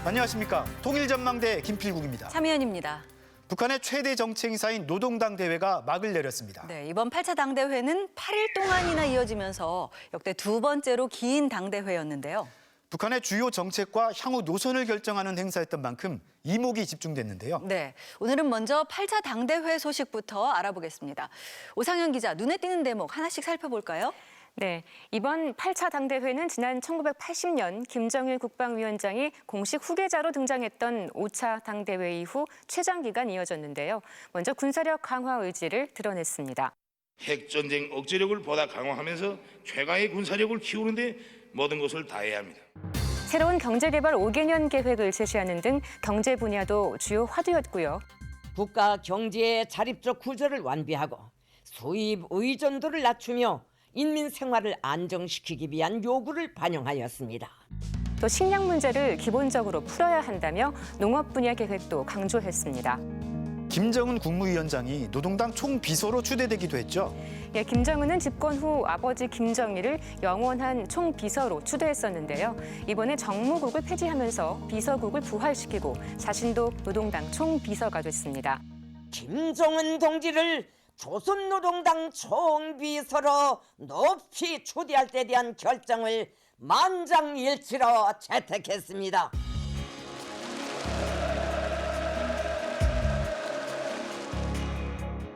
안녕하십니까. 통일전망대 김필국입니다. 참여연입니다. 북한의 최대 정치 행사인 노동당 대회가 막을 내렸습니다. 네, 이번 8차 당대회는 8일 동안이나 이어지면서 역대 두 번째로 긴 당대회였는데요. 북한의 주요 정책과 향후 노선을 결정하는 행사였던 만큼 이목이 집중됐는데요. 네, 오늘은 먼저 8차 당대회 소식부터 알아보겠습니다. 오상현 기자, 눈에 띄는 대목 하나씩 살펴볼까요? 네, 이번 8차 당대회는 지난 1980년 김정일 국방위원장이 공식 후계자로 등장했던 5차 당대회 이후 최장 기간 이어졌는데요. 먼저 군사력 강화 의지를 드러냈습니다. 핵전쟁 억제력을 보다 강화하면서 최강의 군사력을 키우는 데 모든 것을 다해야 합니다. 새로운 경제개발 5개년 계획을 제시하는 등 경제 분야도 주요 화두였고요. 국가 경제의 자립적 구조를 완비하고 수입 의존도를 낮추며 인민 생활을 안정시키기 위한 요구를 반영하였습니다. 또 식량 문제를 기본적으로 풀어야 한다며 농업 분야 계획도 강조했습니다. 김정은 국무위원장이 노동당 총비서로 추대되기도 했죠. 예, 김정은은 집권 후 아버지 김정일을 영원한 총비서로 추대했었는데요. 이번에 정무국을 폐지하면서 비서국을 부활시키고 자신도 노동당 총비서가 됐습니다. 김정은 동지를 조선노동당 총비서로 높이 추대할 때 대한 결정을 만장일치로 채택했습니다.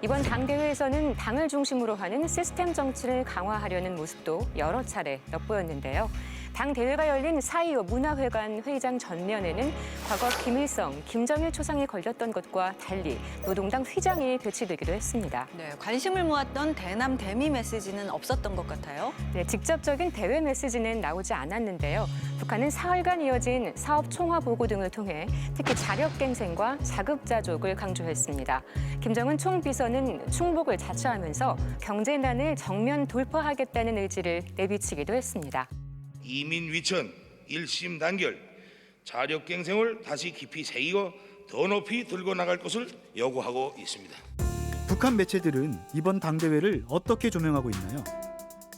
이번 당대회에서는 당을 중심으로 하는 시스템 정치를 강화하려는 모습도 여러 차례 엿보였는데요. 당대회가 열린 4.25 문화회관 회의장 전면에는 과거 김일성, 김정일 초상이 걸렸던 것과 달리 노동당 휘장이 배치되기도 했습니다. 네, 관심을 모았던 대남 대미 메시지는 없었던 것 같아요. 네, 직접적인 대외 메시지는 나오지 않았는데요. 북한은 사흘간 이어진 사업 총화 보고 등을 통해 특히 자력갱생과 자급자족을 강조했습니다. 김정은 총비서는 충복을 자처하면서 경제난을 정면 돌파하겠다는 의지를 내비치기도 했습니다. 이민 위천, 일심 단결, 자력갱생을 다시 깊이 새기고 더 높이 들고 나갈 것을 요구하고 있습니다. 북한 매체들은 이번 당대회를 어떻게 조명하고 있나요?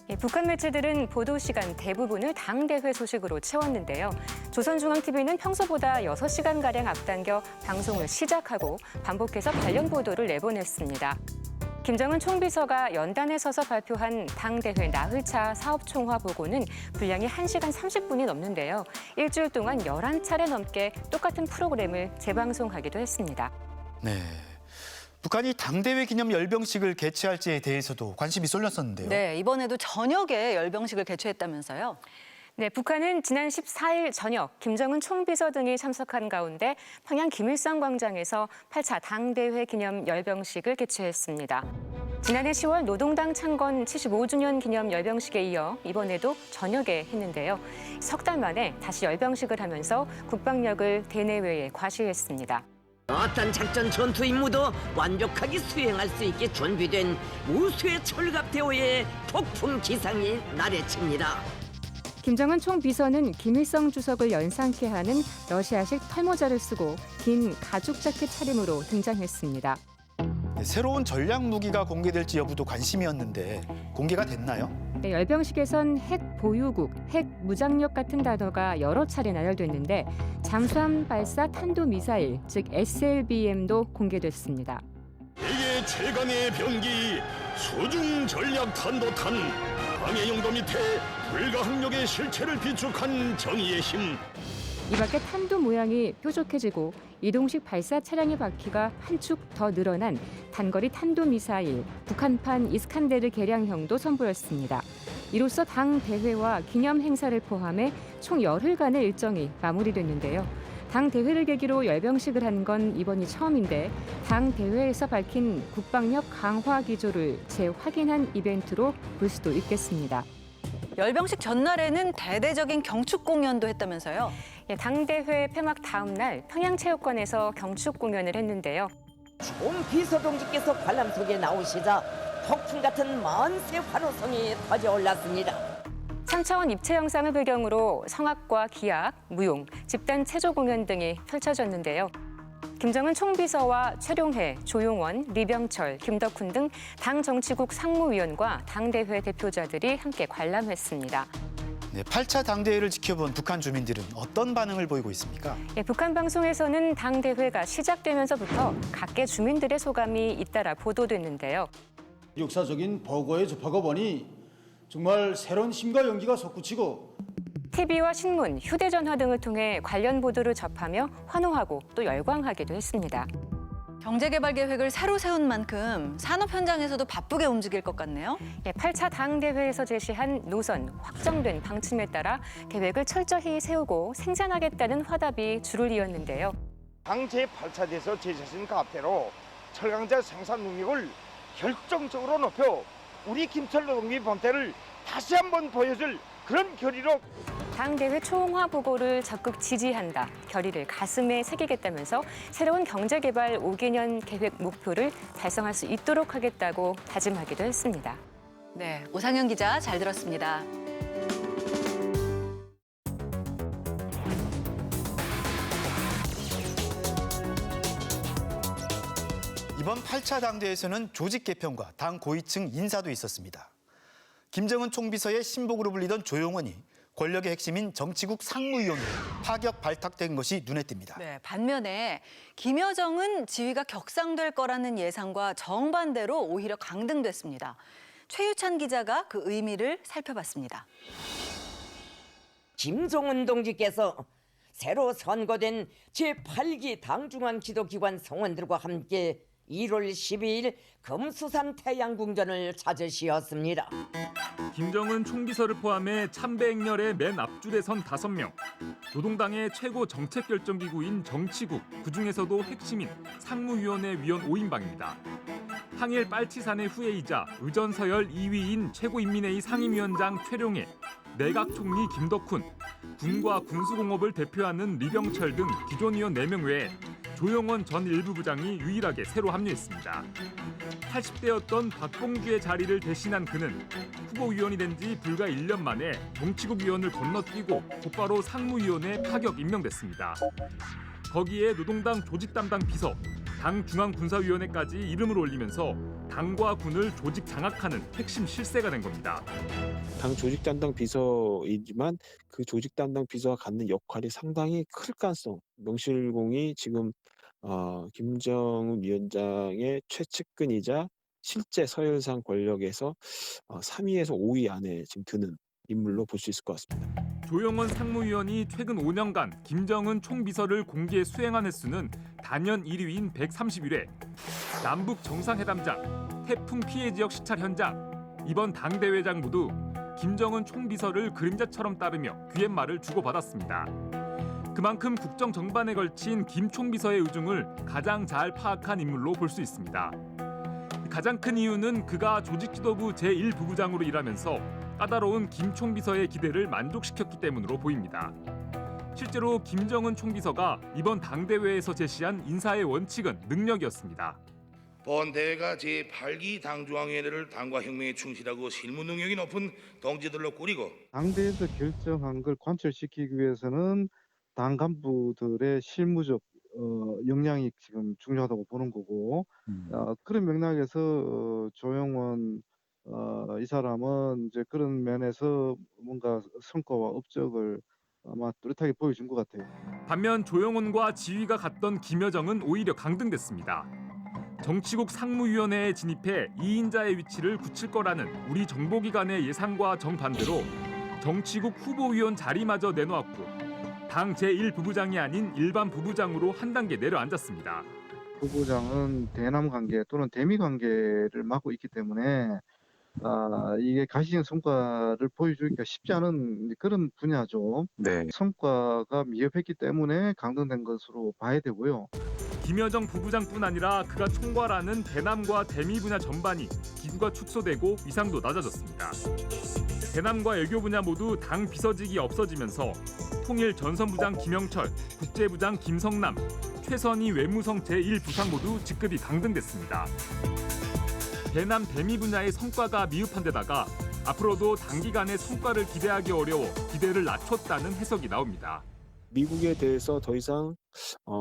예, 북한 매체들은 보도 시간 대부분을 당대회 소식으로 채웠는데요. 조선중앙TV는 평소보다 6시간가량 앞당겨 방송을 시작하고 반복해서 관련 보도를 내보냈습니다. 김정은 총비서가 연단에 서서 발표한 당대회 나흘차 사업총화 보고는 분량이 1시간 30분이 넘는데요. 일주일 동안 11차례 넘게 똑같은 프로그램을 재방송하기도 했습니다. 네. 북한이 당대회 기념 열병식을 개최할지에 대해서도 관심이 쏠렸었는데요. 네, 이번에도 저녁에 열병식을 개최했다면서요. 네, 북한은 지난 14일 저녁 김정은 총비서 등이 참석한 가운데 평양 김일성 광장에서 8차 당대회 기념 열병식을 개최했습니다. 지난해 10월 노동당 창건 75주년 기념 열병식에 이어 이번에도 저녁에 했는데요. 석 달 만에 다시 열병식을 하면서 국방력을 대내외에 과시했습니다. 어떤 작전 전투 임무도 완벽하게 수행할 수 있게 준비된 우수의 철갑 대오의 폭풍 기상이 나래칩니다. 김정은 총비서는 김일성 주석을 연상케 하는 러시아식 털모자를 쓰고 긴 가죽 자켓 차림으로 등장했습니다. 네, 새로운 전략 무기가 공개될지 여부도 관심이었는데 공개가 됐나요? 네, 열병식에선 핵 보유국, 핵 무장력 같은 단어가 여러 차례 나열됐는데 잠수함 발사 탄도미사일, 즉 SLBM도 공개됐습니다. 세계 최강의 병기 수중 전략 탄도탄 방해 용도 밑에 불가항력의 실체를 비축한 정의의 힘. 이 밖에 탄도 모양이 뾰족해지고 이동식 발사 차량의 바퀴가 한 축 더 늘어난 단거리 탄도미사일, 북한판 이스칸데르 개량형도 선보였습니다. 이로써 당 대회와 기념 행사를 포함해 총 열흘간의 일정이 마무리됐는데요. 당 대회를 계기로 열병식을 한 건 이번이 처음인데 당 대회에서 밝힌 국방력 강화 기조를 재확인한 이벤트로 볼 수도 있겠습니다. 열병식 전날에는 대대적인 경축 공연도 했다면서요. 예, 당대회 폐막 다음 날 평양체육관에서 경축 공연을 했는데요. 총비서 동지께서 관람 속에 나오시자 폭풍 같은 만세 환호성이 터져올랐습니다. 3차원 입체 영상을 배경으로 성악과 기악, 무용, 집단 체조 공연 등이 펼쳐졌는데요. 김정은 총비서와 최룡해, 조용원, 리병철, 김덕훈 등 당 정치국 상무위원과 당대회 대표자들이 함께 관람했습니다. 네, 8차 당대회를 지켜본 북한 주민들은 어떤 반응을 보이고 있습니까? 예, 북한 방송에서는 당대회가 시작되면서부터 각계 주민들의 소감이 잇따라 보도됐는데요. 역사적인 보고에 접하고 보니 정말 새로운 힘과 용기가 솟구치고 TV와 신문, 휴대전화 등을 통해 관련 보도를 접하며 환호하고 또 열광하기도 했습니다. 경제개발 계획을 새로 세운 만큼 산업 현장에서도 바쁘게 움직일 것 같네요. 8차 당대회에서 제시한 노선, 확정된 방침에 따라 계획을 철저히 세우고 생산하겠다는 화답이 줄을 이었는데요. 당 제8차에서 제시하신 가압대로 철강제 생산 능력을 결정적으로 높여 우리 김철 노동기 본태를 다시 한번 보여줄 그런 결의로 당대회 초홍화 보고를 적극 지지한다, 결의를 가슴에 새기겠다면서 새로운 경제개발 5개년 계획 목표를 달성할 수 있도록 하겠다고 다짐하기도 했습니다. 네, 오상현 기자 잘 들었습니다. 이번 8차 당대회에서는 조직 개편과 당 고위층 인사도 있었습니다. 김정은 총비서의 신복으로 불리던 조용원이 권력의 핵심인 정치국 상무위원으로 파격 발탁된 것이 눈에 띕니다. 네, 반면에 김여정은 지위가 격상될 거라는 예상과 정반대로 오히려 강등됐습니다. 최유찬 기자가 그 의미를 살펴봤습니다. 김정은 동지께서 새로 선거된 제8기 당중앙 지도기관 성원들과 함께 1월 12일 금수산 태양궁전을 찾으시었습니다. 김정은 총비서를 포함해 참배행렬의 맨 앞줄에 선 5명, 노동당의 최고 정책결정기구인 정치국, 그중에서도 핵심인 상무위원회 위원 5인방입니다. 항일 빨치산의 후예이자 의전서열 2위인 최고인민회의 상임위원장 최룡해, 내각총리 김덕훈, 군과 군수공업을 대표하는 리병철 등 기존 위원 4명 외에 조용원 전 일부 부장이 유일하게 새로 합류했습니다. 80대였던 박봉주의 자리를 대신한 그는 후보위원이 된 지 불과 1년 만에 정치국 위원을 건너뛰고 곧바로 상무위원에 파격 임명됐습니다. 거기에 노동당 조직담당 비서, 당 중앙군사위원회까지 이름을 올리면서 당과 군을 조직 장악하는 핵심 실세가 된 겁니다. 당 조직 담당 비서이지만 그 조직 담당 비서가 갖는 역할이 상당히 클 가능성. 명실공히 지금 김정은 위원장의 최측근이자 실제 서열상 권력에서 3위에서 5위 안에 지금 드는 인물로 볼 수 있을 것 같습니다. 조용원 상무위원이 최근 5년간 김정은 총비서를 공개 수행한 횟수는 단연 1위인 131회, 남북 정상회담장, 태풍 피해 지역 시찰 현장, 이번 당대회장 모두 김정은 총비서를 그림자처럼 따르며 귀의 말을 주고받았습니다. 그만큼 국정 정반에 걸친 김 총비서의 의중을 가장 잘 파악한 인물로 볼 수 있습니다. 가장 큰 이유는 그가 조직지도부 제1부부장으로 일하면서 까다로운 김 총비서의 기대를 만족시켰기 때문으로 보입니다. 실제로 김정은 총비서가 이번 당대회에서 제시한 인사의 원칙은 능력이었습니다. 본 대회가 제8기 당중앙위원회를 당과 혁명에 충실하고 실무 능력이 높은 동지들로 꾸리고 당대에서 결정한 걸 관철시키기 위해서는 당 간부들의 실무적 역량이 지금 중요하다고 보는 거고 그런 맥락에서 조용원 이 사람은 이제 그런 면에서 뭔가 성과와 업적을 아마 뚜렷하게 보여준 것 같아요. 반면 조용원과 지위가 같던 김여정은 오히려 강등됐습니다. 정치국 상무위원회에 진입해 2인자의 위치를 굳힐 거라는 우리 정보기관의 예상과 정반대로 정치국 후보위원 자리마저 내놓았고 당 제1부부장이 아닌 일반 부부장으로 한 단계 내려앉았습니다. 부부장은 대남 관계 또는 대미 관계를 맡고 있기 때문에 이게 가시적인 성과를 보여주기가 쉽지 않은 그런 분야죠. 네. 성과가 미흡했기 때문에 강등된 것으로 봐야 되고요. 김여정 부부장뿐 아니라 그가 총괄하는 대남과 대미 분야 전반이 기구가 축소되고 위상도 낮아졌습니다. 대남과 외교 분야 모두 당 비서직이 없어지면서 통일 전선부장 김영철, 국제부장 김성남, 최선희 외무성 제1부상 모두 직급이 강등됐습니다. 대남 대미 분야의 성과가 미흡한 데다가 앞으로도 단기간에 성과를 기대하기 어려워 기대를 낮췄다는 해석이 나옵니다. 미국에 대해서 더 이상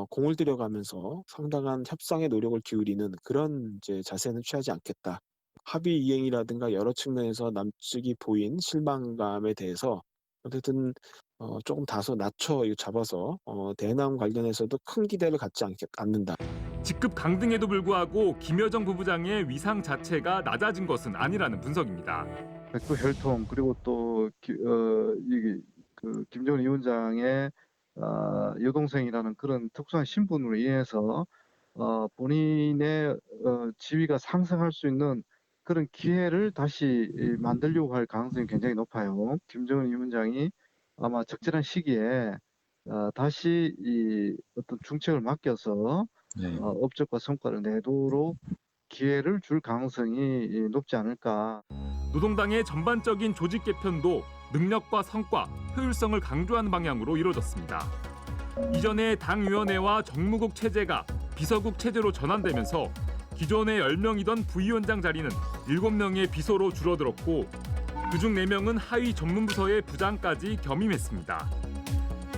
공을 들여가면서 상당한 협상의 노력을 기울이는 그런 이제 자세는 취하지 않겠다. 합의 이행이라든가 여러 측면에서 남측이 보인 실망감에 대해서 어쨌든 조금 다소 낮춰 잡아서 대남 관련해서도 큰 기대를 갖지 않는다. 직급 강등에도 불구하고 김여정 부부장의 위상 자체가 낮아진 것은 아니라는 분석입니다. 백두 혈통 그리고 또 김정은 위원장의 여동생이라는 그런 특수한 신분으로 인해서 본인의 지위가 상승할 수 있는 그런 기회를 다시 만들려고 할 가능성이 굉장히 높아요. 김정은 위원장이 아마 적절한 시기에 다시 이 어떤 중책을 맡겨서 업적과 성과를 내도록 기회를 줄 가능성이 높지 않을까. 노동당의 전반적인 조직 개편도 능력과 성과, 효율성을 강조하는 방향으로 이루어졌습니다. 이전에 당위원회와 정무국 체제가 비서국 체제로 전환되면서 기존의 10명이던 부위원장 자리는 7명의 비서로 줄어들었고 그중 4명은 하위 전문부서의 부장까지 겸임했습니다.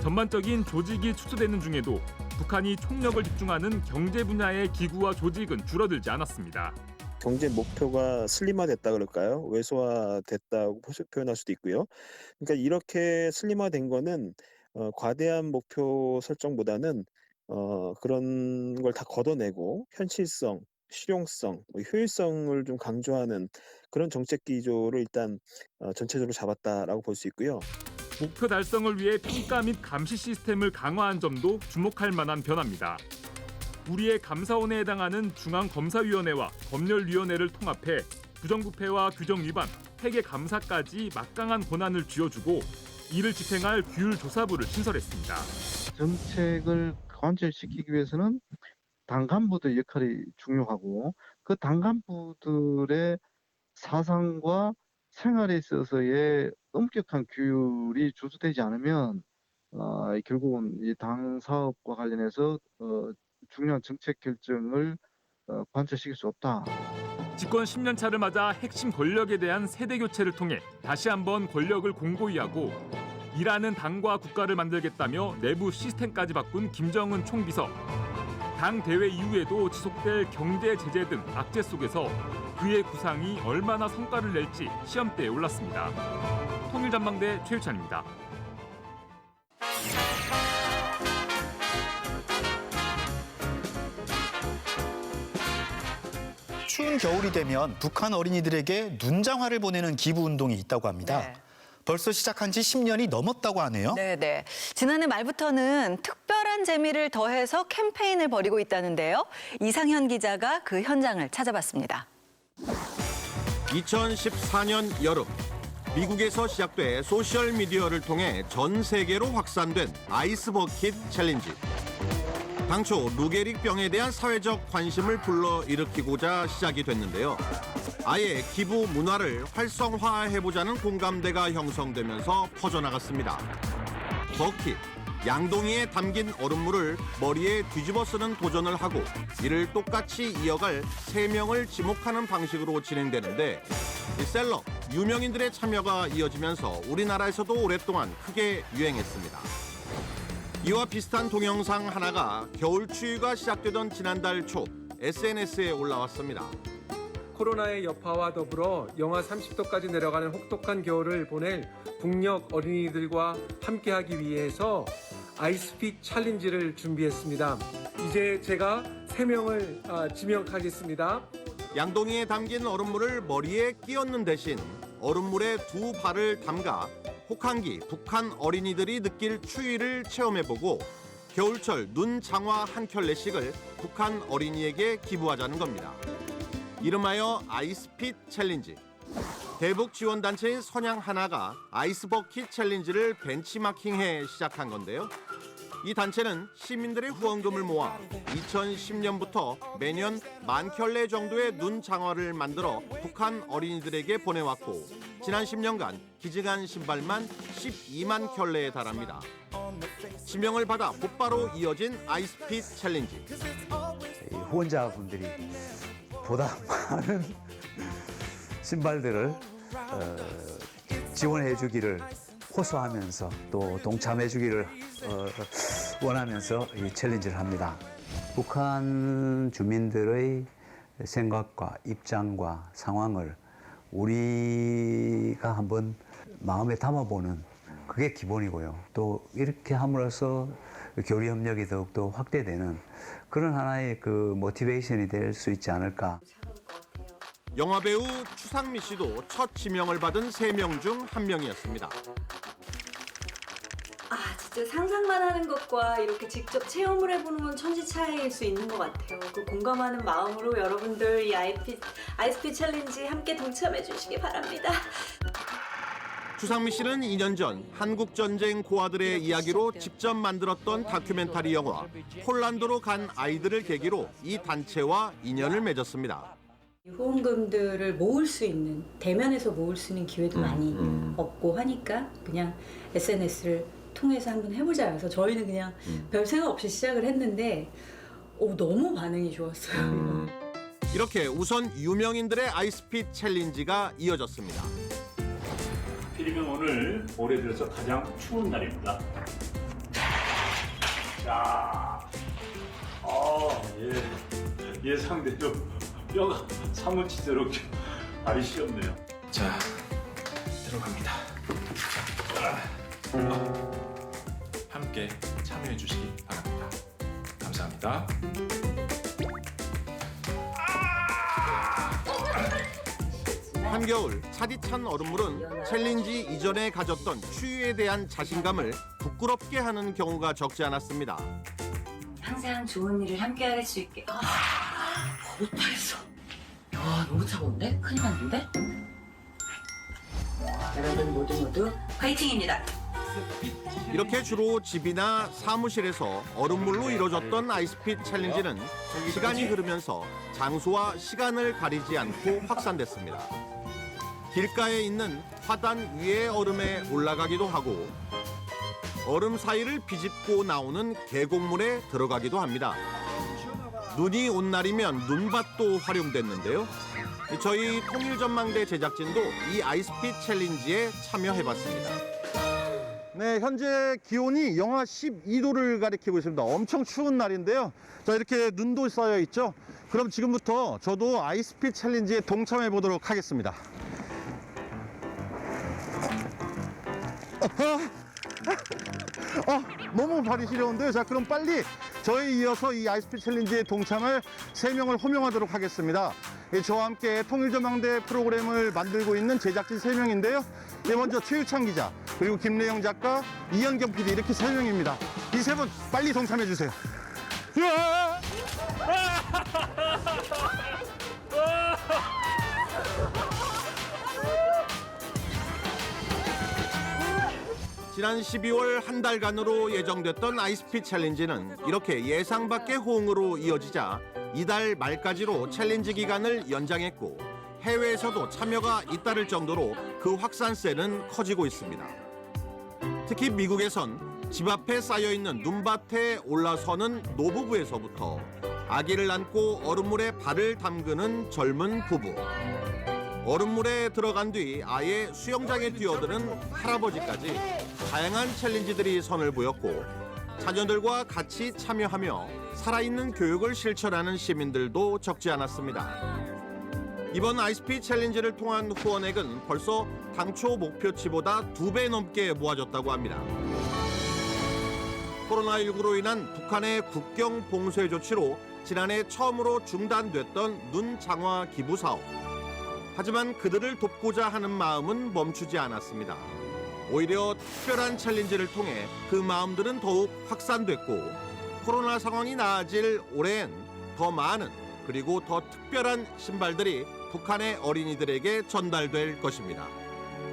전반적인 조직이 축소되는 중에도 북한이 총력을 집중하는 경제 분야의 기구와 조직은 줄어들지 않았습니다. 경제 목표가 슬림화됐다 그럴까요? 왜소화됐다고 표현할 수도 있고요. 그러니까 이렇게 슬림화된 거는 과대한 목표 설정보다는 그런 걸 다 걷어내고 현실성, 실용성, 효율성을 좀 강조하는 그런 정책 기조를 일단 전체적으로 잡았다라고 볼 수 있고요. 목표 달성을 위해 평가 및 감시 시스템을 강화한 점도 주목할 만한 변화입니다. 우리의 감사원에 해당하는 중앙검사위원회와 법률위원회를 통합해 부정부패와 규정 위반, 회계 감사까지 막강한 권한을 쥐어주고 이를 집행할 규율조사부를 신설했습니다. 정책을 관철시키기 위해서는 당 간부들의 역할이 중요하고 그 당 간부들의 사상과 생활에 있어서의 엄격한 규율이 준수되지 않으면 결국은 이 당 사업과 관련해서 중요한 정책 결정을 관철시킬 수 없다. 집권 10년 차를 맞아 핵심 권력에 대한 세대 교체를 통해 다시 한번 권력을 공고히 하고 일하는 당과 국가를 만들겠다며 내부 시스템까지 바꾼 김정은 총비서. 당 대회 이후에도 지속될 경제 제재 등 악재 속에서 그의 구상이 얼마나 성과를 낼지 시험대에 올랐습니다. 통일전망대 최유찬입니다. 추운 겨울이 되면 북한 어린이들에게 눈장화를 보내는 기부운동이 있다고 합니다. 네. 벌써 시작한 지 10년이 넘었다고 하네요. 네네. 지난해 말부터는 특별한 재미를 더해서 캠페인을 벌이고 있다는데요. 이상현 기자가 그 현장을 찾아봤습니다. 2014년 여름 미국에서 시작돼 소셜미디어를 통해 전 세계로 확산된 아이스버킷 챌린지. 당초 루게릭병에 대한 사회적 관심을 불러일으키고자 시작이 됐는데요. 아예 기부 문화를 활성화해보자는 공감대가 형성되면서 퍼져나갔습니다. 버킷, 양동이에 담긴 얼음물을 머리에 뒤집어 쓰는 도전을 하고 이를 똑같이 이어갈 3명을 지목하는 방식으로 진행되는데 셀럽, 유명인들의 참여가 이어지면서 우리나라에서도 오랫동안 크게 유행했습니다. 이와 비슷한 동영상 하나가 겨울 추위가 시작되던 지난달 초 SNS에 올라왔습니다. 코로나의 여파와 더불어 영하 30도까지 내려가는 혹독한 겨울을 보낼 북녘 어린이들과 함께하기 위해서 아이스핏 챌린지를 준비했습니다. 이제 제가 3명을 지명하겠습니다. 양동이에 담긴 얼음물을 머리에 끼얹는 대신 얼음물에 2발을 담가 혹한기 북한 어린이들이 느낄 추위를 체험해보고 겨울철 눈 장화 한 켤레씩을 북한 어린이에게 기부하자는 겁니다. 이름하여 아이스핏 챌린지. 대북 지원단체인 선양 하나가 아이스버킷 챌린지를 벤치마킹해 시작한 건데요. 이 단체는 시민들의 후원금을 모아 2010년부터 매년 10,000켤레 정도의 눈 장화를 만들어 북한 어린이들에게 보내왔고 지난 10년간 기증한 신발만 12만 켤레에 달합니다. 지명을 받아 곧바로 이어진 아이스핏 챌린지. 후원자분들이 보다 많은 신발들을 지원해 주기를 호소하면서 또 동참해 주기를 원하면서 이 챌린지를 합니다. 북한 주민들의 생각과 입장과 상황을 우리가 한번 마음에 담아보는 그게 기본이고요. 또 이렇게 함으로써 교류 협력이 더욱더 확대되는 그런 하나의 그 모티베이션이 될 수 있지 않을까. 영화배우 추상미 씨도 첫 지명을 받은 3명 중 한 명이었습니다. 아, 진짜 상상만 하는 것과 이렇게 직접 체험을 해보는 건 천지 차이일 수 있는 것 같아요. 그 공감하는 마음으로 여러분들 이 아이스피 챌린지 함께 동참해 주시기 바랍니다. 추상미 씨는 2년 전 한국전쟁 고아들의 이야기로 직접 만들었던 다큐멘터리 영화 폴란드로 간 아이들을 계기로 이 단체와 인연을 맺었습니다. 후원금들을 모을 수 있는, 대면에서 모을 수 있는 기회도 많이 없고 하니까 그냥 SNS를 통해서 한번 해보자 해서 저희는 그냥 별 생각 없이 시작을 했는데 너무 반응이 좋았어요. 이렇게 우선 유명인들의 아이스핏 챌린지가 이어졌습니다. 하필이면 오늘 올해 들어서 가장 추운 날입니다. 자, 예상대로 뼈가 사무치도록 발이 시렵네요. 자, 들어갑니다. 함께 참여해 주시기 바랍니다. 감사합니다. 한겨울 차디찬 얼음물은 챌린지 이전에 가졌던 추위에 대한 자신감을 부끄럽게 하는 경우가 적지 않았습니다. 항상 좋은 일을 함께 할 수 있게. 못하겠어. 야, 너무 차가운데? 큰일 났는데? 여러분 모두 화이팅입니다. 이렇게 주로 집이나 사무실에서 얼음물로 이루어졌던 아이스핏 챌린지는 시간이 흐르면서 장소와 시간을 가리지 않고 확산됐습니다. 길가에 있는 화단 위의 얼음에 올라가기도 하고 얼음 사이를 비집고 나오는 계곡물에 들어가기도 합니다. 눈이 온 날이면 눈밭도 활용됐는데요. 저희 통일전망대 제작진도 이 아이스핏 챌린지에 참여해봤습니다. 네, 현재 기온이 영하 12도를 가리키고 있습니다. 엄청 추운 날인데요. 자, 이렇게 눈도 쌓여 있죠. 그럼 지금부터 저도 아이스핏 챌린지에 동참해 보도록 하겠습니다. 너무 발이 시려운데요. 자, 그럼 빨리 저에 이어서 이 아이스핏 챌린지에 동참할 3명을 호명하도록 하겠습니다. 저와 함께 통일전망대 프로그램을 만들고 있는 제작진 3명인데요. 먼저 최유찬 기자, 그리고 김래영 작가, 이현경 PD 이렇게 3명입니다. 이 3분 빨리 동참해 주세요. 지난 12월 한 달간으로 예정됐던 아이스핏 챌린지는 이렇게 예상 밖의 호응으로 이어지자 이달 말까지로 챌린지 기간을 연장했고 해외에서도 참여가 잇따를 정도로 그 확산세는 커지고 있습니다. 특히 미국에선 집 앞에 쌓여있는 눈밭에 올라서는 노부부에서부터 아기를 안고 얼음물에 발을 담그는 젊은 부부, 얼음물에 들어간 뒤 아예 수영장에 뛰어드는 할아버지까지 다양한 챌린지들이 선을 보였고 자녀들과 같이 참여하며 살아있는 교육을 실천하는 시민들도 적지 않았습니다. 이번 아이스핏 챌린지를 통한 후원액은 벌써 당초 목표치보다 2배 넘게 모아졌다고 합니다. 코로나19로 인한 북한의 국경 봉쇄 조치로 지난해 처음으로 중단됐던 눈 장화 기부 사업. 하지만 그들을 돕고자 하는 마음은 멈추지 않았습니다. 오히려 특별한 챌린지를 통해 그 마음들은 더욱 확산됐고 코로나 상황이 나아질 올해엔 더 많은 그리고 더 특별한 신발들이 북한의 어린이들에게 전달될 것입니다.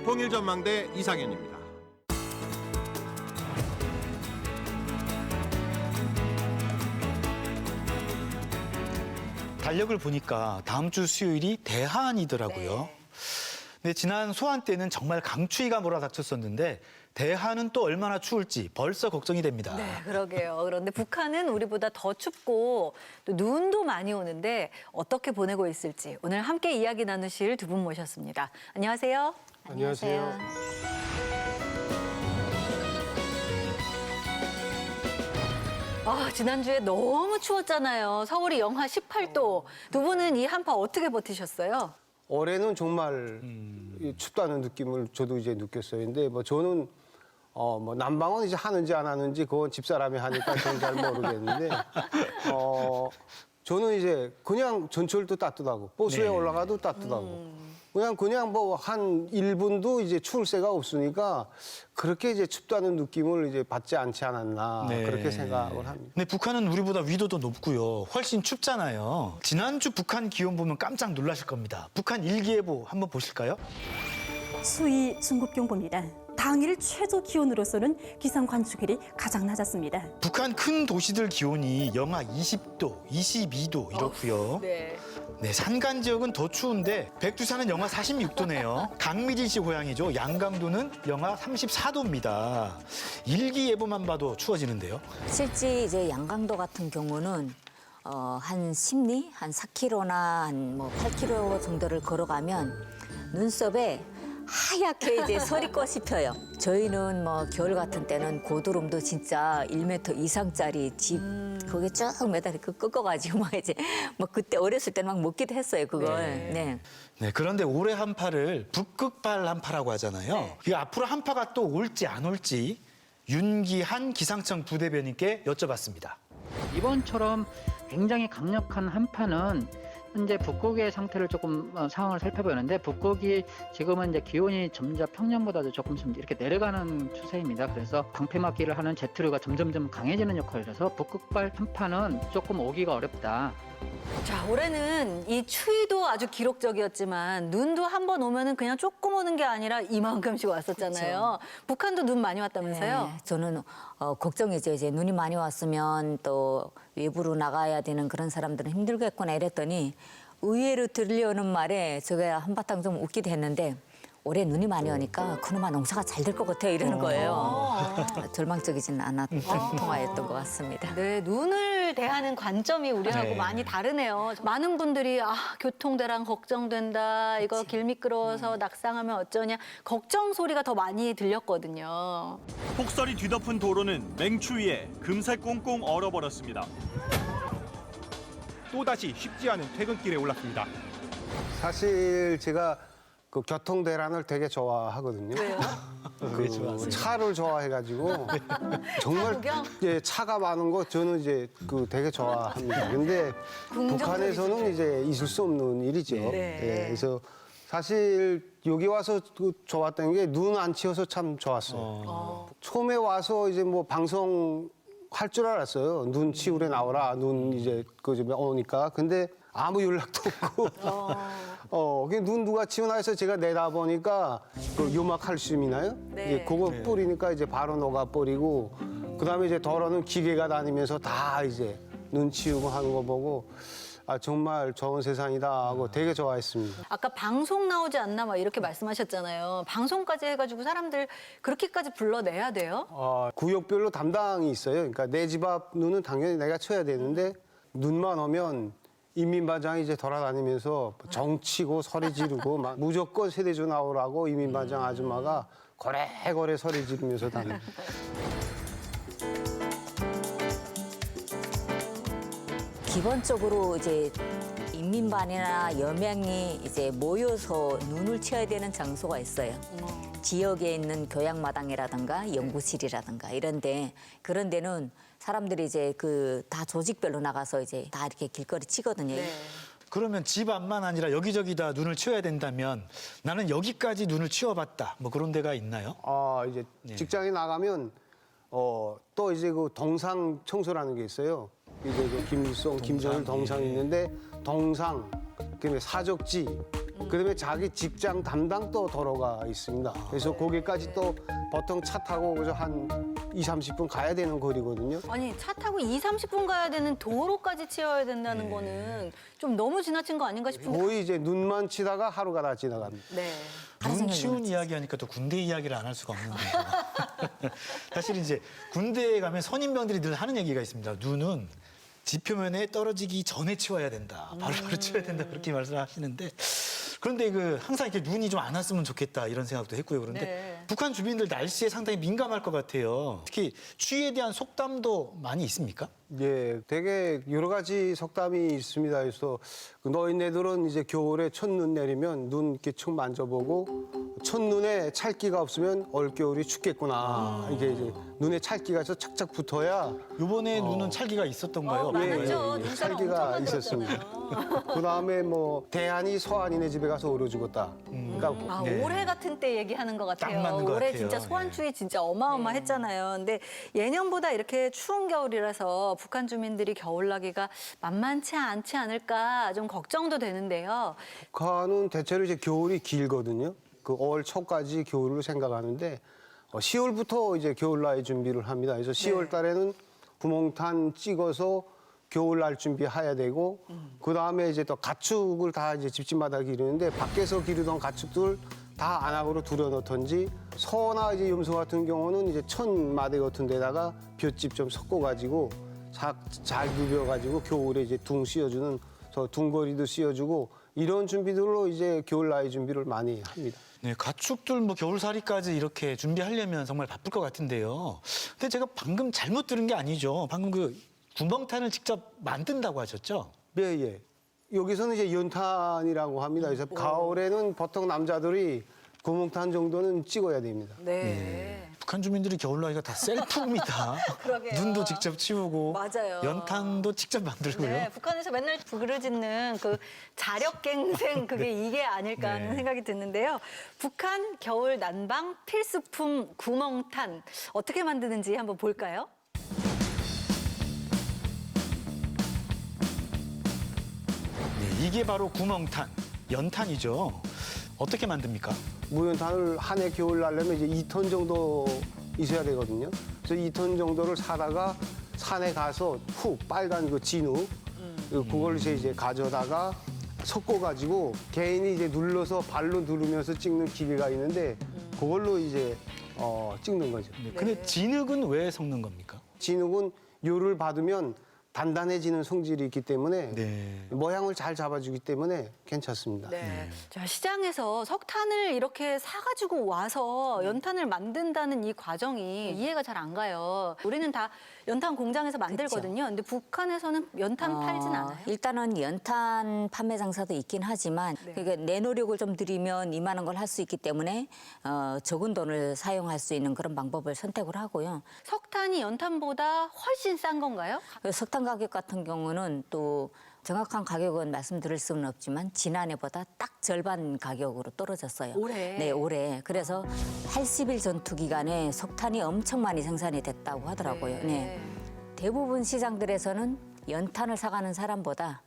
통일전망대 이상현입니다. 달력을 보니까 다음 주 수요일이 대한이더라고요. 네. 근데 지난 소환 때는 정말 강추위가 몰아닥쳤었는데 대한은 또 얼마나 추울지 벌써 걱정이 됩니다. 네, 그러게요. 그런데 북한은 우리보다 더 춥고 또 눈도 많이 오는데 어떻게 보내고 있을지 오늘 함께 이야기 나누실 두 분 모셨습니다. 안녕하세요. 안녕하세요. 지난주에 너무 추웠잖아요. 서울이 영하 18도. 두 분은 이 한파 어떻게 버티셨어요? 올해는 정말 춥다는 느낌을 저도 이제 느꼈어요. 근데 뭐 저는 뭐 난방은 이제 하는지 안 하는지 그건 집사람이 하니까 저는 잘 모르겠는데 저는 이제 그냥 전철도 따뜻하고 버스에 네. 올라가도 따뜻하고 그냥 뭐 한 1분도 이제 추울 새가 없으니까 그렇게 이제 춥다는 느낌을 이제 받지 않지 않았나 네. 그렇게 생각을 합니다. 근데 북한은 우리보다 위도도 높고요. 훨씬 춥잖아요. 지난주 북한 기온 보면 깜짝 놀라실 겁니다. 북한 일기예보 한번 보실까요? 수위 중급 경보입니다. 당일 최저 기온으로서는 기상 관측일이 가장 낮았습니다. 북한 큰 도시들 기온이 영하 20도, 22도 이렇고요. 네. 네, 산간 지역은 더 추운데 백두산은 영하 46도네요. 강미진 씨 고향이죠. 양강도는 영하 34도입니다. 일기예보만 봐도 추워지는데요. 실제 이제 양강도 같은 경우는 한 심리 한 4km나 한 뭐 8km 정도를 걸어가면 눈썹에 하얗게 이제 서리꽃이 펴요. 저희는 뭐 겨울 같은 때는 고드름도 진짜 1m 이상짜리 집 거기에 쭉 매달려 꺾어가지고 막 이제 뭐 그때 어렸을 때는 막 먹기도 했어요 그걸. 네. 네, 그런데 올해 한파를 북극발 한파라고 하잖아요. 이 앞으로 한파가 또 올지 안 올지 윤기한 기상청 부대변인께 여쭤봤습니다. 이번처럼 굉장히 강력한 한파는 현재 북극의 상태를 조금 상황을 살펴보는데 북극이 지금은 이제 기온이 점점 평년보다도 조금 이렇게 내려가는 추세입니다. 그래서 방패막기를 하는 제트류가 점점점 강해지는 역할이라서 북극발 한파는 조금 오기가 어렵다. 자, 올해는 이 추위도 아주 기록적이었지만 눈도 한 번 오면은 그냥 조금 오는 게 아니라 이만큼씩 왔었잖아요. 그렇죠. 북한도 눈 많이 왔다면서요? 네, 저는 걱정이죠. 이제 눈이 많이 왔으면 또 외부로 나가야 되는 그런 사람들은 힘들겠구나 이랬더니 의외로 들려오는 말에 제가 한바탕 좀 웃기도 했는데 올해 눈이 많이 오니까 그놈아 농사가 잘 될 것 같아요 이러는 거예요. 절망적이진 않았던 통화였던 것 같습니다. 네, 눈을 대하는 관점이 우리하고 네. 많이 다르네요. 많은 분들이 교통대란 걱정된다. 이거 길 미끄러워서 낙상하면 어쩌냐. 걱정 소리가 더 많이 들렸거든요. 폭설이 뒤덮은 도로는 맹추위에 금세 꽁꽁 얼어버렸습니다. 또다시 쉽지 않은 퇴근길에 올랐습니다. 사실 제가 그 교통 대란을 되게 좋아하거든요. 왜요? 왜 좋아하세요? 차를 좋아해가지고 정말 예, 차가 많은 거 저는 이제 그 되게 좋아합니다. 근데 북한에서는 이제 있을 수 없는 일이죠. 네. 예, 그래서 사실 여기 와서 그 좋았던 게 눈 안 치워서 참 좋았어요. 처음에 와서 이제 뭐 방송 할 줄 알았어요. 눈 치우래 나오라. 눈 이제 그 집에 오니까. 근데 아무 연락도 없고. 눈 누가 치우나 해서 제가 내다보니까 그 요막칼슘이나요? 네. 예, 그거 뿌리니까 이제 바로 녹아버리고 그다음에 이제 덜어는 기계가 다니면서 다 이제 눈 치우고 하는 거 보고 정말 좋은 세상이다 하고 되게 좋아했습니다. 아까 방송 나오지 않나 막 이렇게 말씀하셨잖아요. 방송까지 해가지고 사람들 그렇게까지 불러내야 돼요? 구역별로 담당이 있어요. 그러니까 내 집 앞 눈은 당연히 내가 쳐야 되는데 눈만 오면 인민반장이 이제 돌아다니면서 정치고 소리 지르고 막 무조건 세대주 나오라고 인민반장 아줌마가 고래고래 소리 지르면서 다녀요. 기본적으로 이제 인민반이나 여명이 이제 모여서 눈을 치워야 되는 장소가 있어요. 지역에 있는 교양마당이라든가 연구실이라든가 이런데 그런 데는 사람들이 이제 그 다 조직별로 나가서 이제 다 이렇게 길거리 치거든요. 그러면 집 앞만 아니라 여기저기 다 눈을 치워야 된다면 나는 여기까지 눈을 치워봤다. 뭐 그런 데가 있나요? 이제 직장에 나가면 또 이제 그 동상 청소라는 게 있어요. 이제 그 김일성, 김정일 동상이 있는데 동상, 그다음에 사적지, 그다음에 자기 직장 담당 또 도로가 있습니다. 그래서 거기까지 또 보통 차 타고 그저 한 20-30분 가야 되는 거리거든요. 아니 차 타고 2-30분 가야 되는 도로까지 치워야 된다는 거는 좀 너무 지나친 거 아닌가 싶은데. 거의 이제 눈만 치다가 하루가 다 지나갑니다. 네. 눈 치운 이야기하니까 또 군대 이야기를 안 할 수가 없는데요. 사실 이제 군대에 가면 선임병들이 늘 하는 얘기가 있습니다. 눈은 지표면에 떨어지기 전에 치워야 된다. 바로 치워야 된다. 그렇게 말씀하시는데 그런데 항상 이렇게 눈이 좀 안 왔으면 좋겠다 이런 생각도 했고요. 그런데 네. 북한 주민들 날씨에 상당히 민감할 것 같아요. 특히 추위에 대한 속담도 많이 있습니까? 예, 되게 여러 가지 속담이 있습니다. 그래서 너희네들은 이제 겨울에 첫눈 내리면 눈 이렇게 쭉 만져보고 첫눈에 찰기가 없으면 올겨울이 춥겠구나. 이게 이제 눈에 찰기가 착착 붙어야 이번에 눈은 찰기가 있었던가요? 많았죠. 예, 찰기가 있었습니다. 그다음에 뭐 대한이 서한이네 집에 가서 얼어 죽었다. 그러니까 올해 같은 때 얘기하는 것 같아요. 맞는 것 올해 같아요. 진짜 소환추위 진짜 어마어마했잖아요. 근데 예년보다 이렇게 추운 겨울이라서 북한 주민들이 겨울나기가 만만치 않지 않을까 좀 걱정도 되는데요. 북한은 대체로 이제 겨울이 길거든요. 그 5월 초까지 겨울을 생각하는데 10월부터 이제 겨울나이 준비를 합니다. 그래서 10월 달에는 구멍탄 찍어서 겨울날 준비해야 되고 그 다음에 이제 또 가축을 다 이제 집집마다 기르는데 밖에서 기르던 가축들 다 안악으로 들여놓던지 소나 이제 염소 같은 경우는 이제 천마대 같은 데다가 볏짚 좀 섞어가지고 잘 누벼가지고 겨울에 이제 둥 씌워주는 둥거리도 씌워주고 이런 준비들로 이제 겨울나이 준비를 많이 합니다. 네, 가축들 뭐 겨울살이까지 이렇게 준비하려면 정말 바쁠 것 같은데요. 근데 제가 방금 잘못 들은 게 아니죠. 방금 그 구멍탄을 직접 만든다고 하셨죠? 예, 예. 여기서는 이제 연탄이라고 합니다. 그래서 가을에는 보통 남자들이 구멍탄 정도는 찍어야 됩니다. 네. 북한 주민들이 겨울나기가 다 셀프입니다. 그러게요. 눈도 직접 치우고 맞아요. 연탄도 직접 만들고요. 네, 북한에서 맨날 부르짖는 그 자력갱생 그게 이게 아닐까 하는 네. 생각이 드는데요. 북한 겨울 난방 필수품 구멍탄 어떻게 만드는지 한번 볼까요? 네, 이게 바로 구멍탄, 연탄이죠. 어떻게 만듭니까? 무연탄을 한 해 겨울 날려면 이제 2톤 정도 있어야 되거든요. 그래서 2톤 정도를 사다가 산에 가서 훅 빨간 그 진흙 그걸 이제 가져다가 섞어가지고 개인이 이제 눌러서 발로 누르면서 찍는 기계가 있는데 그걸로 이제 찍는 거죠. 근데 진흙은 왜 섞는 겁니까? 진흙은 열을 받으면 단단해지는 성질이 있기 때문에 모양을 잘 잡아주기 때문에 괜찮습니다. 네. 자, 시장에서 석탄을 이렇게 사가지고 와서 연탄을 만든다는 이 과정이 이해가 잘 안 가요. 우리는 다 연탄 공장에서 만들거든요. 근데 북한에서는 연탄 팔진 않아요? 일단은 연탄 판매 장사도 있긴 하지만 그러니까 내 노력을 좀 들이면 이만한 걸 할 수 있기 때문에 적은 돈을 사용할 수 있는 그런 방법을 선택을 하고요. 석탄이 연탄보다 훨씬 싼 건가요? 석탄 가격 같은 경우는 또 정확한 가격은 말씀드릴 수는 없지만 지난해보다 딱 절반 가격으로 떨어졌어요. 올해? 네, 올해. 그래서 80일 전투 기간에 석탄이 엄청 많이 생산이 됐다고 하더라고요. 네. 대부분 시장들에서는 연탄을 사가는 사람보다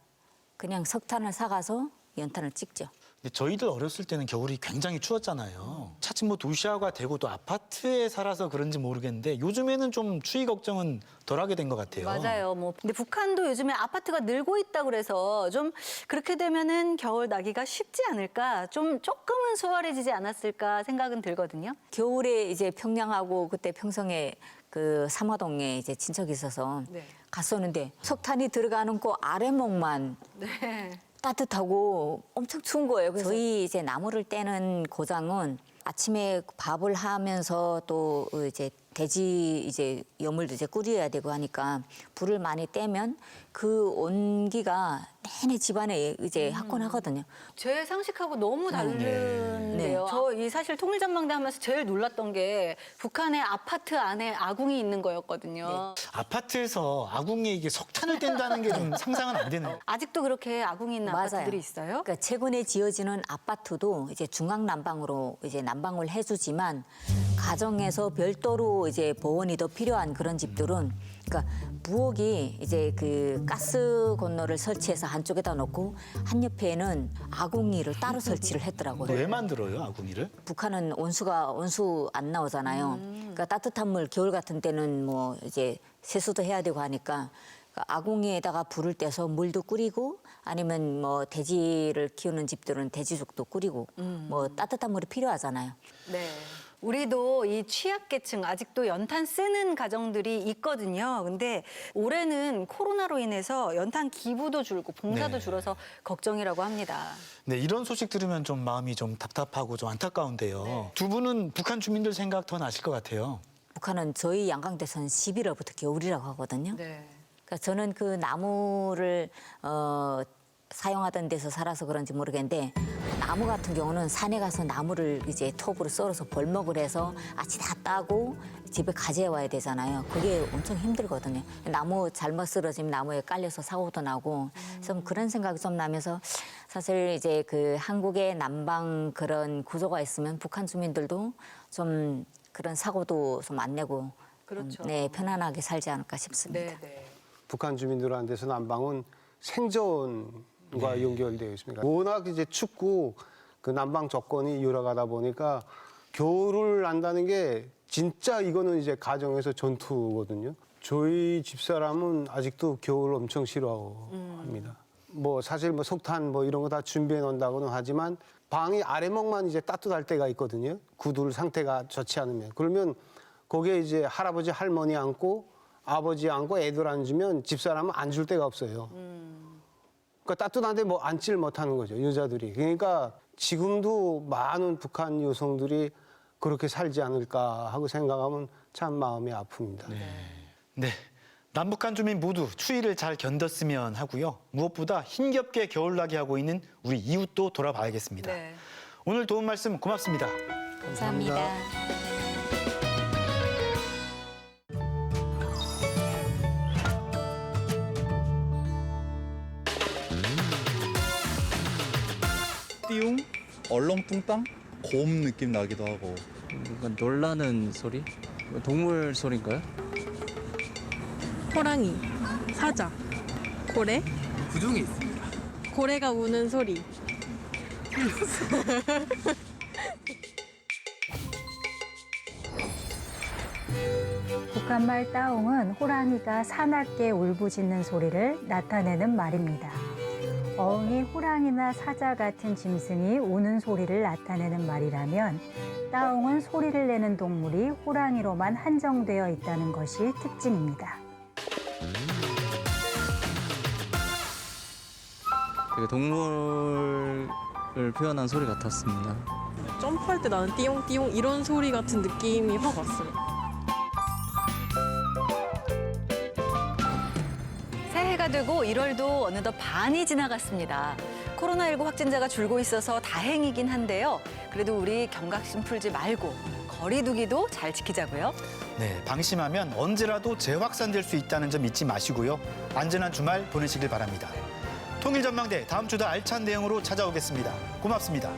그냥 석탄을 사가서 연탄을 찍죠. 근데 저희들 어렸을 때는 겨울이 굉장히 추웠잖아요. 차츰 뭐 도시화가 되고 또 아파트에 살아서 그런지 모르겠는데 요즘에는 좀 추위 걱정은 덜하게 된 것 같아요. 맞아요. 뭐 근데 북한도 요즘에 아파트가 늘고 있다 그래서 좀 그렇게 되면은 겨울 나기가 쉽지 않을까, 좀 조금은 수월해지지 않았을까 생각은 들거든요. 겨울에 이제 평양하고 그때 평성에 그 삼화동에 이제 친척이 있어서 갔었는데 석탄이 들어가는 그 아래목만 따뜻하고 엄청 추운 거예요. 그래서 저희 이제 나무를 떼는 고장은 아침에 밥을 하면서 또 이제 돼지 이제 여물도 이제 끓여야 되고 하니까 불을 많이 떼면 그 온기가 내내 집안에 이제 확건하거든요. 제 상식하고 너무 다른데요. 네. 저 이 사실 통일전망대 하면서 제일 놀랐던 게 북한의 아파트 안에 아궁이 있는 거였거든요. 아파트에서 아궁이에 이게 석탄을 뗀다는 게 좀 상상은 안 되네요. 아직도 그렇게 아궁이 있는 아파트들이 있어요? 그러니까 최근에 지어지는 아파트도 이제 중앙 난방으로 이제 난방을 해주지만 가정에서 별도로 이제 보온이 더 필요한 그런 집들은 그러니까 부엌이 이제 그 가스 건너를 설치해서 한쪽에다 놓고 한 옆에는 아궁이를 따로 설치를 했더라고요. 왜 만들어요, 아궁이를? 북한은 온수 안 나오잖아요. 그러니까 따뜻한 물 겨울 같은 때는 뭐 이제 세수도 해야 되고 하니까 아궁이에다가 불을 떼서 물도 끓이고 아니면 뭐 돼지를 키우는 집들은 돼지죽도 끓이고 뭐 따뜻한 물이 필요하잖아요. 네. 우리도 이 취약계층 아직도 연탄 쓰는 가정들이 있거든요. 근데 올해는 코로나로 인해서 연탄 기부도 줄고 봉사도 줄어서 걱정이라고 합니다. 네, 이런 소식 들으면 좀 마음이 좀 답답하고 좀 안타까운데요. 두 분은 북한 주민들 생각 더 나실 것 같아요. 북한은 저희 양강대선 11월부터 겨울이라고 하거든요. 그러니까 저는 그 나무를 사용하던 데서 살아서 그런지 모르겠는데 나무 같은 경우는 산에 가서 나무를 이제 톱으로 썰어서 벌목을 해서 아치 다 따고 집에 가져와야 되잖아요. 그게 엄청 힘들거든요. 나무 잘못 쓰러지면 나무에 깔려서 사고도 나고 좀 그런 생각이 좀 나면서 사실 이제 그 한국의 남방 그런 구조가 있으면 북한 주민들도 좀 그런 사고도 좀 안 내고 그렇죠. 네, 편안하게 살지 않을까 싶습니다. 북한 주민들한테서 남방은 생존과 연결되어 있습니다. 워낙 이제 춥고 그 남방 조건이 열악하다 보니까 겨울을 난다는 게 진짜 이거는 이제 가정에서 전투거든요. 저희 집사람은 아직도 겨울 엄청 싫어합니다. 뭐 사실 뭐 석탄 뭐 이런 거 다 준비해 놓는다고는 하지만 방이 아래목만 이제 따뜻할 때가 있거든요. 구두 상태가 좋지 않으면. 그러면 거기에 이제 할아버지 할머니 앉고 아버지 앉고 애들 앉으면 집사람은 앉을 데가 없어요. 그러니까 따뜻한데 뭐 앉질 못하는 거죠, 여자들이. 그러니까 지금도 많은 북한 여성들이 그렇게 살지 않을까 하고 생각하면 참 마음이 아픕니다. 네. 남북한 주민 모두 추위를 잘 견뎠으면 하고요. 무엇보다 힘겹게 겨울나게 하고 있는 우리 이웃도 돌아봐야겠습니다. 오늘 도움 말씀 고맙습니다. 감사합니다. 띠용, 얼렁뚱땅, 곰 느낌 나기도 하고. 놀라는 소리? 동물 소리인가요? 호랑이, 사자, 고래, 구중에 있습니다. 고래가 우는 소리. 북한말 따옹은 호랑이가 사납게 울부짖는 소리를 나타내는 말입니다. 어흥이 호랑이나 사자 같은 짐승이 우는 소리를 나타내는 말이라면 따옹은 소리를 내는 동물이 호랑이로만 한정되어 있다는 것이 특징입니다. 되게 동물을 표현한 소리 같았습니다. 점프할 때 나는 띠용띠용 이런 소리 같은 느낌이 확 왔어요. 새해가 되고 1월도 어느덧 반이 지나갔습니다. 코로나19 확진자가 줄고 있어서 다행이긴 한데요. 그래도 우리 경각심 풀지 말고 거리 두기도 잘 지키자고요. 네, 방심하면 언제라도 재확산될 수 있다는 점 잊지 마시고요. 안전한 주말 보내시길 바랍니다. 통일전망대 다음 주도 알찬 내용으로 찾아오겠습니다. 고맙습니다.